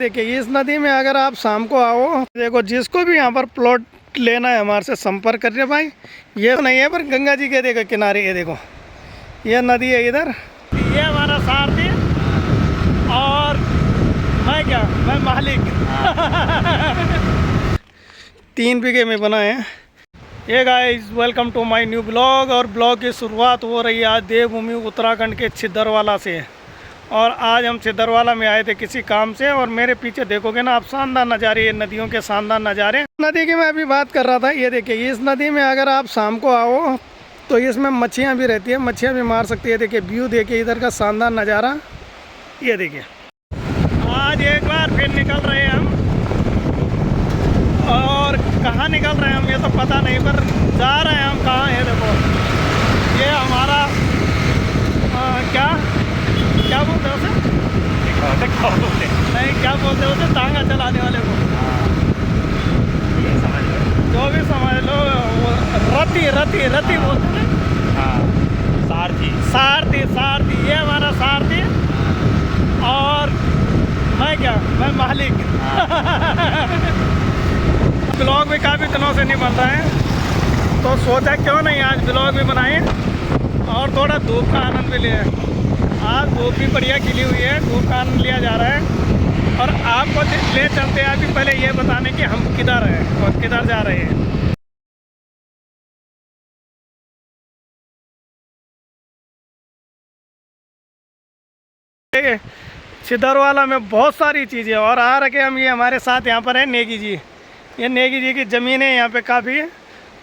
देखिए इस नदी में अगर आप शाम को आओ, देखो जिसको भी यहाँ पर प्लॉट लेना है हमारे से संपर्क करिए भाई। ये तो नहीं है पर गंगा जी के देखो किनारे, ये देखो ये नदी है इधर। ये हमारा सारथी और मैं मालिक 3 बीघे में बना है ये। Guys welcome to my new blog. और ब्लॉग की शुरुआत हो रही है आज देवभूमि उत्तराखंड के छिंदरवाला से। और आज हम छिंदरवाला में आए थे किसी काम से। और मेरे पीछे देखोगे ना आप शानदार नज़ारे, ये नदियों के शानदार नज़ारे। नदी की मैं अभी बात कर रहा था, ये देखिए इस नदी में अगर आप शाम को आओ तो इसमें मच्छियाँ भी रहती है, मच्छियाँ भी मार सकती है। देखिए व्यू देखिए इधर का शानदार नज़ारा, ये देखिए। आज एक बार फिर निकल रहे हैं हम, और कहाँ निकल रहे हैं हम ये तो पता नहीं, पर जा रहे हैं हम कहाँ है। देखो ये हमारा क्या बोलते हैं उसे, नहीं क्या बोलते हैं उसे, तांगा चलाने वाले को, जो भी समझ लो, रति बोलते हैं। सारथी ये हमारा सारथी। और मैं मालिक ब्लॉग भी काफ़ी दिनों से नहीं बन रहा है, तो सोचा क्यों नहीं आज ब्लॉग भी बनाएं और थोड़ा धूप का आनंद भी लें। आज धूप भी बढ़िया खिली हुई है, धूप का आनंद लिया जा रहा है। और आपको ले चलते हैं अभी, पहले ये बताने कि हम किधर हैं और किधर जा रहे हैं। छिंदरवाला में बहुत सारी चीज़ें और आ रखे हम। ये हमारे साथ यहाँ पर है नेगी जी। ये नेगी जी की ज़मीन है यहाँ पे काफ़ी,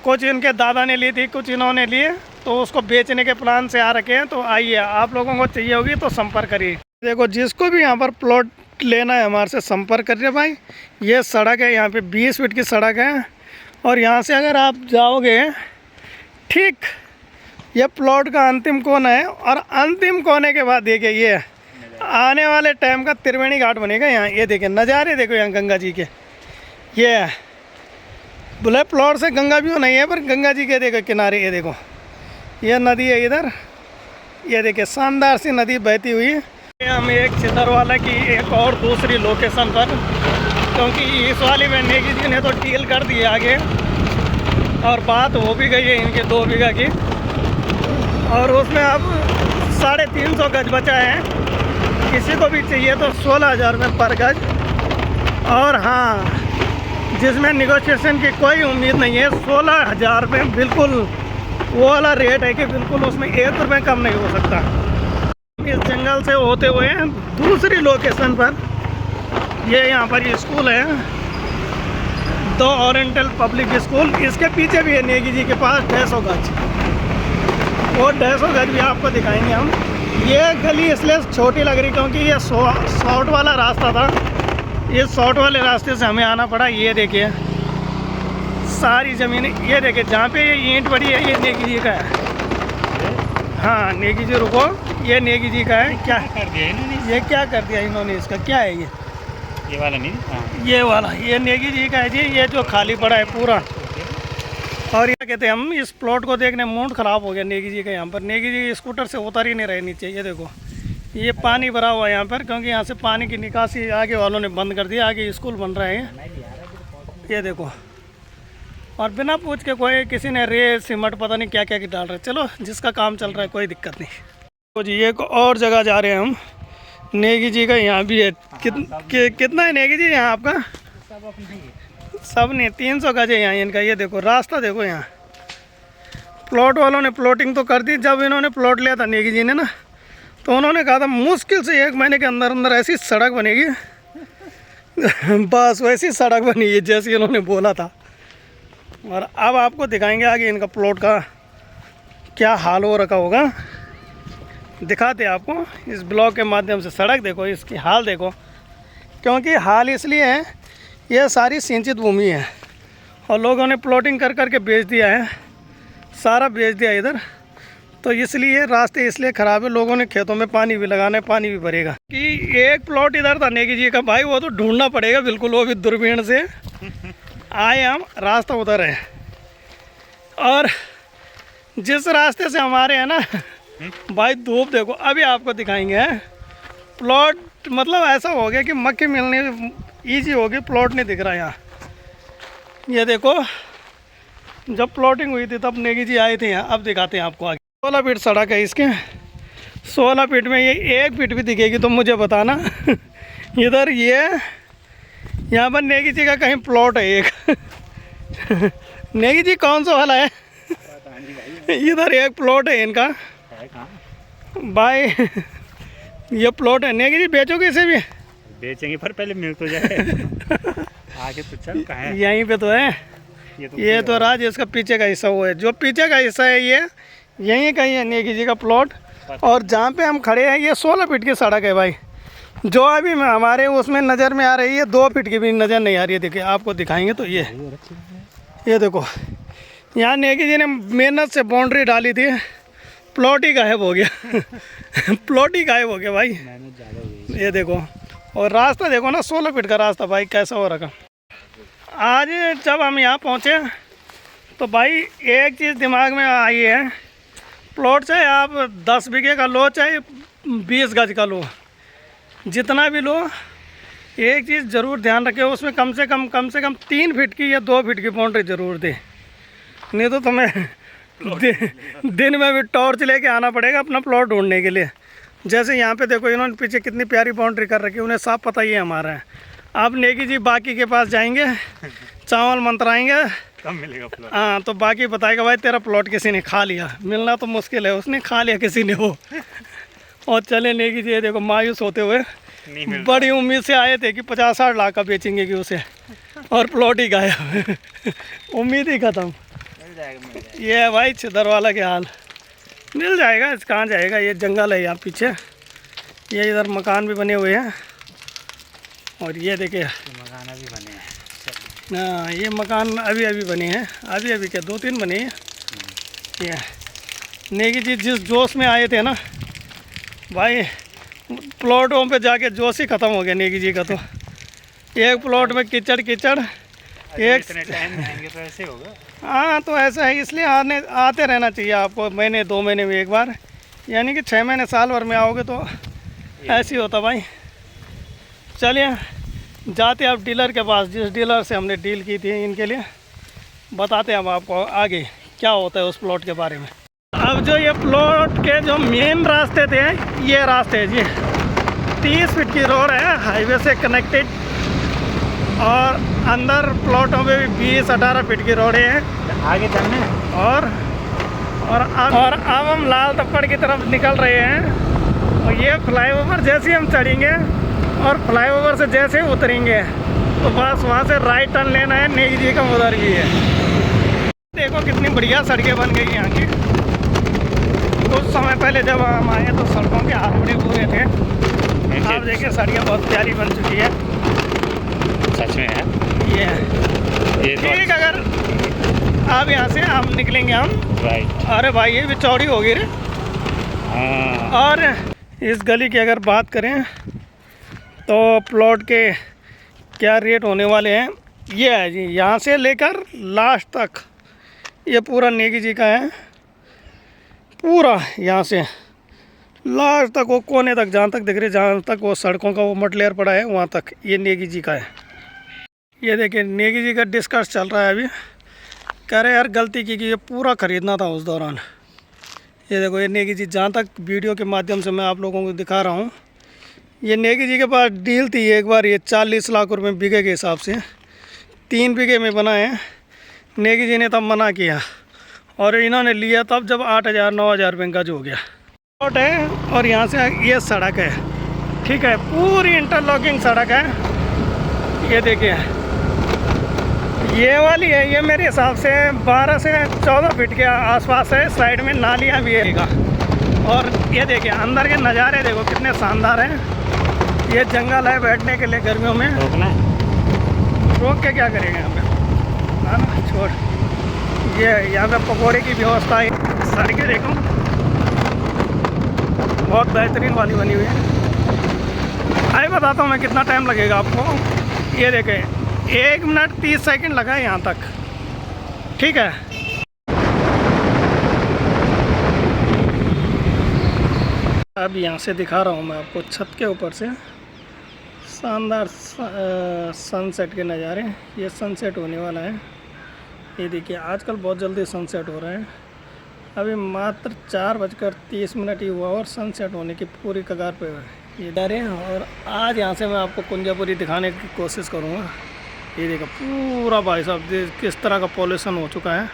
कुछ इनके दादा ने ली थी, कुछ इन्होंने लिए, तो उसको बेचने के प्लान से आ रखे हैं। तो आइए, आप लोगों को चाहिए होगी तो संपर्क करिए। देखो जिसको भी यहाँ पर प्लॉट लेना है हमारे से संपर्क करिए भाई। ये सड़क है, यहाँ पे 20 फीट की सड़क है। और यहाँ से अगर आप जाओगे ठीक, ये प्लॉट का अंतिम कोना है। और अंतिम कोने के बाद देखिए ये आने वाले टाइम का त्रिवेणी घाट बनेगा यहाँ। ये देखिए नज़ारे देखो यहाँ गंगा जी के। ये बोले प्लॉट से गंगा व्यू नहीं है, पर गंगा जी के देखो किनारे, ये देखो ये नदी है इधर। ये देखिए शानदार सी नदी बहती हुई। हम एक छिंदरवाला की एक और दूसरी लोकेशन पर, क्योंकि इस वाली में नेगी जी ने तो डील कर दी आगे, और बात हो भी गई है इनके 2 बीघा की। और उसमें अब 350 गज बचा है। किसी को भी चाहिए तो 16,000 रुपये पर गज। और हाँ, जिसमें निगोशिएशन की कोई उम्मीद नहीं है, 16,000 रुपये बिल्कुल वो वाला रेट है कि बिल्कुल उसमें 1 रुपये कम नहीं हो सकता। इस जंगल से होते हुए दूसरी लोकेशन पर ये यहाँ पर ये स्कूल है, द ओरिएंटल पब्लिक स्कूल। इसके पीछे भी है नेगी जी के पास 150 गज। वो 150 गज भी आपको दिखाएंगे हम। ये गली इसलिए छोटी लग रही क्योंकि ये शॉर्ट वाला रास्ता था। ये शॉर्ट वाले रास्ते से हमें आना पड़ा। ये देखिए सारी ज़मीन, ये देखिए जहाँ पे ये ईंट पड़ी है, ये नेगी जी का है। हाँ नेगी जी, रुको, ये नेगी जी का है। क्या कर दिया इन्होंने, ये क्या कर दिया इन्होंने, इसका क्या है ये वाला नहीं, हाँ। ये वाला ये नेगी जी का है जी। ये जो खाली पड़ा है पूरा। और ये कहते हैं हम, इस प्लॉट को देखने मूड ख़राब हो गया नेगी जी का। यहाँ पर नेगी जी स्कूटर से उतर ही नहीं रहे नीचे। ये देखो ये पानी भरा हुआ है यहाँ पर, क्योंकि यहाँ से पानी की निकासी आगे वालों ने बंद कर दिया। आगे स्कूल बन रहा है, ये देखो। और बिना पूछ के कोई किसी ने रेत सीमेंट पता नहीं क्या क्या डाल रहे। चलो जिसका काम चल रहा है कोई दिक्कत नहीं। तो जी एक और जगह जा रहे हैं हम, नेगी जी का यहाँ भी है। कितना है नेगी जी यहाँ आपका? सब नहीं, 300 गज है यहाँ इनका। ये देखो रास्ता देखो यहाँ। प्लॉट वालों ने प्लॉटिंग तो कर दी। जब इन्होंने प्लॉट लिया था नेगी जी ने ना, तो उन्होंने कहा था मुश्किल से 1 महीने के अंदर अंदर ऐसी सड़क बनेगी बस वैसी सड़क बनी है जैसी इन्होंने बोला था। और अब आपको दिखाएंगे आगे इनका प्लॉट का क्या हाल हो रखा होगा। दिखाते आपको इस ब्लॉग के माध्यम से। सड़क देखो, इसकी हाल देखो। क्योंकि हाल इसलिए है, ये सारी सिंचित भूमि है और लोगों ने प्लॉटिंग कर करके बेच दिया है, सारा बेच दिया इधर। तो इसलिए रास्ते इसलिए ख़राब है। लोगों ने खेतों में पानी भी लगाना है, पानी भी भरेगा। कि एक प्लॉट इधर था नेगी जी का भाई, वो तो ढूंढना पड़ेगा बिल्कुल, वो भी दूरबीन से आए हम, रास्ता उधर है। और जिस रास्ते से हमारे हैं ना भाई, धूप देखो। अभी आपको दिखाएंगे प्लॉट मतलब ऐसा हो गया कि मक्के मिलने ईजी हो गई, प्लॉट नहीं दिख रहा यहाँ। ये देखो, जब प्लॉटिंग हुई थी तब नेगी जी आए थे यहाँ। अब दिखाते हैं आपको आगे। 16 फीट सड़क है इसके। 16 फीट में ये 1 फीट भी दिखेगी तो मुझे बताना। इधर ये यहाँ पर नेगी जी का कहीं प्लॉट है एक। नेगी जी कौन सा वाला है? इधर एक प्लॉट है इनका भाई। ये प्लॉट है। नेगी जी बेचोगे इसे भी? बेचेंगे पर पहले मिल तो जाए। आगे तो चल, कहाँ है? यहीं पे तो है। ये तो राज, इसका पीछे का हिस्सा वो है। जो पीछे का हिस्सा है ये यहीं कहीं है नेगी जी का प्लॉट। और जहाँ पे हम खड़े हैं ये 16 फीट की सड़क है भाई। जो अभी हमारे उसमें नज़र में आ रही है 2 फीट की भी नज़र नहीं आ रही है। देखिए आपको दिखाएंगे तो ये देखो, यहाँ नेगी जी ने मेहनत से बाउंड्री डाली थी, प्लॉट ही गायब हो गया। प्लॉट ही गायब हो गया भाई। ये देखो, और रास्ता देखो ना, 16 फीट का रास्ता भाई कैसा हो रखा। आज जब हम यहाँ पहुँचे तो भाई एक चीज़ दिमाग में आई है, प्लॉट चाहे आप 10 बीघे का लो चाहे 20 गज का लो, जितना भी लो, एक चीज़ ज़रूर ध्यान रखें, उसमें कम से कम 3 फीट की या 2 फीट की बाउंड्री ज़रूर दे। नहीं तो तुम्हें दिन में भी टॉर्च लेके आना पड़ेगा अपना प्लॉट ढूंढने के लिए। जैसे यहाँ पे देखो, इन्होंने पीछे कितनी प्यारी बाउंड्री कर रखी है, उन्हें साफ पता ही है हमारा है। अब नेगी जी बाकी के पास जाएंगे, चावल मंत्राएंगे, कब मिलेगा प्लॉट? हाँ, तो बाकी बताएगा भाई तेरा प्लॉट किसी ने खा लिया। मिलना तो मुश्किल है, उसने खा लिया किसी ने वो। और चले नेगी जी, ये देखो मायूस होते हुए, बड़ी उम्मीद से आए थे कि 50-60 लाख का बेचेंगे कि उसे, और प्लॉट ही गायब। उम्मीद ही ख़त्म। ये है भाई छिदर वाला के हाल। मिल जाएगा, इस कहाँ जाएगा, ये जंगल है यहाँ पीछे। ये इधर मकान भी बने हुए हैं, और ये देखिए मकान अभी बने हैं। हाँ, ये मकान अभी बने हैं, अभी क्या 2-3 बने हैं। ये नेगी जी जिस जोश में आए थे ना भाई, प्लॉटों पे जाके जोश ही ख़त्म हो गया नेगी जी का। तो एक प्लॉट में कीचड़ एक टाइम में आएंगे तो ऐसे होगा। हाँ, तो ऐसा है, इसलिए आते रहना चाहिए आपको, महीने 2 महीने में एक बार, यानी कि 6 महीने साल भर में आओगे तो ऐसे ही होता भाई। चलिए जाते हैं अब डीलर के पास, जिस डीलर से हमने डील की थी इनके लिए, बताते हैं हम आपको आगे क्या होता है उस प्लॉट के बारे में। अब जो ये प्लॉट के जो मेन रास्ते थे, ये रास्ते हैं जी, 30 फीट की रोड है हाईवे से कनेक्टेड, और अंदर प्लॉटों में भी 20-18 फीट की रोडें हैं। आगे चलने और अब हम लाल तप्पड़ की तरफ निकल रहे हैं। और ये फ्लाईओवर जैसे हम चढ़ेंगे और फ्लाईओवर से जैसे उतरेंगे तो बस वहाँ से राइट टर्न लेना है। नेगी जी का उधर भी है। देखो कितनी बढ़िया सड़कें बन गई यहाँ की। कुछ समय पहले जब हम आए तो सड़कों के हाल बड़े बुरे थे। आप देखिए सड़कें बहुत प्यारी बन चुकी है। सच में है ये ठीक। अगर अब यहाँ से हम निकलेंगे हम, राइट। अरे भाई ये भी चौड़ी होगी रे। और इस गली की अगर बात करें तो प्लॉट के क्या रेट होने वाले हैं, ये है जी, यहाँ से लेकर लास्ट तक ये पूरा नेगी जी का है। पूरा यहाँ से लास्ट तक, वो कोने तक, जहाँ तक दिख रहे, जहाँ तक वो सड़कों का वो मटलेयर पड़ा है वहाँ तक ये नेगी जी का है। ये देखिए नेगी जी का डिस्कस चल रहा है अभी। कह रहे यार गलती की कि ये पूरा ख़रीदना था उस दौरान। ये देखो ये नेगी जी, जहाँ तक वीडियो के माध्यम से मैं आप लोगों को दिखा रहा हूँ, ये नेगी जी के पास डील थी एक बार, ये 40 लाख रुपए बीघे के हिसाब से 3 बीघे में बना है। नेगी जी ने तब मना किया और इन्होंने लिया तब जब 8,000-9,000 रुपये का जो हो गया प्लॉट है। और यहाँ से ये सड़क है, ठीक है, पूरी इंटरलॉकिंग सड़क है। ये देखिए ये वाली है, ये मेरे हिसाब से 12 से 14 फीट के आसपास है। साइड में नालियाँ भी है। और ये देखिए अंदर के नज़ारे देखो कितने शानदार हैं। ये जंगल है बैठने के लिए गर्मियों में। रोक के क्या करेंगे यहाँ पे, हाँ ना, छोड़। ये यहाँ पे पकौड़े की व्यवस्था है। सड़कें देखो बहुत बेहतरीन वाली बनी हुई है। आइए बताता हूँ मैं कितना टाइम लगेगा आपको। ये देखें 1 मिनट 30 सेकंड लगा है यहाँ तक, ठीक है। अब यहाँ से दिखा रहा हूँ मैं आपको छत के ऊपर से। शानदार सनसेट के नज़ारे। ये सनसेट होने वाला है। ये देखिए आजकल बहुत जल्दी सनसेट हो रहा है। अभी मात्र 4:30 ही हुआ और सनसेट होने की पूरी कगार पे ये जा रहे हैं। और आज यहाँ से मैं आपको कुंजापुरी दिखाने की कोशिश करूँगा। ये देखो पूरा भाई साहब किस तरह का पॉल्यूशन हो चुका है,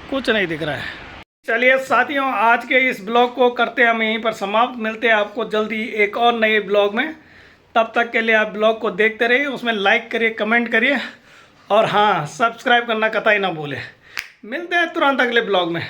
कुछ नहीं दिख रहा है। चलिए साथियों, आज के इस ब्लॉग को करते हैं हम यहीं पर समाप्त। मिलते हैं आपको जल्दी एक और नए ब्लॉग में। तब तक के लिए आप ब्लॉग को देखते रहिए, उसमें लाइक करिए, कमेंट करिए और हाँ, सब्सक्राइब करना कतई ना भूलें। मिलते हैं तुरंत अगले ब्लॉग में।